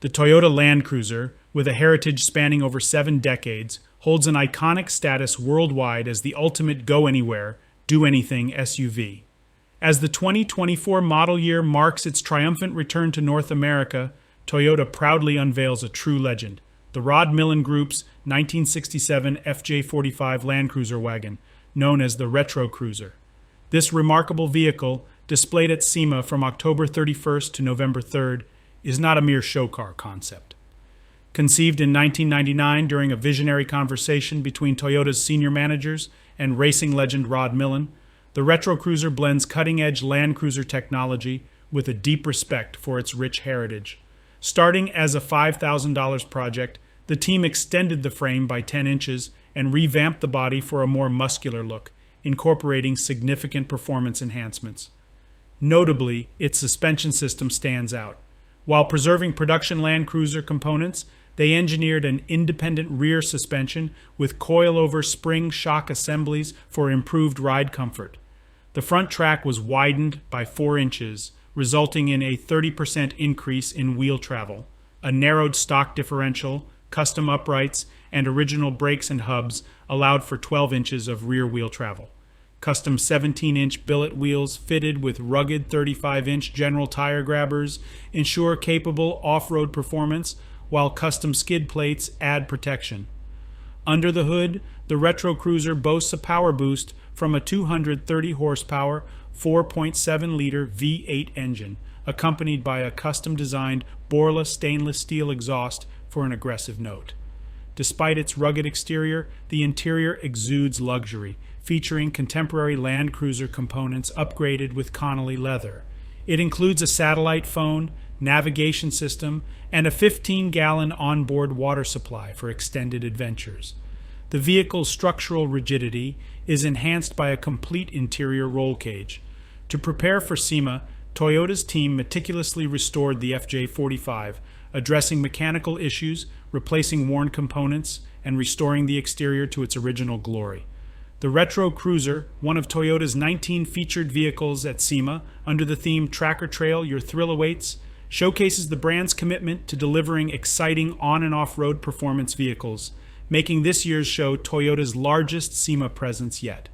The Toyota Land Cruiser, with a heritage spanning over 7 decades, holds an iconic status worldwide as the ultimate go-anywhere, do-anything SUV. As the 2024 model year marks its triumphant return to North America, Toyota proudly unveils a true legend, the Rod Millen Group's 1967 FJ45 Land Cruiser wagon, known as the Retro Cruiser. This remarkable vehicle, displayed at SEMA from October 31st to November 3rd, is not a mere show car concept. Conceived in 1999 during a visionary conversation between Toyota's senior managers and racing legend Rod Millen, the Retro Cruiser blends cutting-edge Land Cruiser technology with a deep respect for its rich heritage. Starting as a $5,000 project, the team extended the frame by 10 inches and revamped the body for a more muscular look, incorporating significant performance enhancements. Notably, its suspension system stands out. While preserving production Land Cruiser components, they engineered an independent rear suspension with coil-over spring shock assemblies for improved ride comfort. The front track was widened by 4 inches, resulting in a 30% increase in wheel travel. A narrowed stock differential, custom uprights, and original brakes and hubs allowed for 12 inches of rear wheel travel. Custom 17-inch billet wheels fitted with rugged 35-inch general tire grabbers ensure capable off-road performance, while custom skid plates add protection. Under the hood, the Retro Cruiser boasts a power boost from a 230 horsepower, 4.7-liter V8 engine, accompanied by a custom-designed Borla stainless steel exhaust for an aggressive note. Despite its rugged exterior, the interior exudes luxury, featuring contemporary Land Cruiser components upgraded with Connelly leather. It includes a satellite phone, navigation system, and a 15-gallon onboard water supply for extended adventures. The vehicle's structural rigidity is enhanced by a complete interior roll cage. To prepare for SEMA, Toyota's team meticulously restored the FJ45, addressing mechanical issues, replacing worn components, and restoring the exterior to its original glory. The Retro Cruiser, one of Toyota's 19 featured vehicles at SEMA under the theme Tracker Trail, Your Thrill Awaits, showcases the brand's commitment to delivering exciting on- and off-road performance vehicles, making this year's show Toyota's largest SEMA presence yet.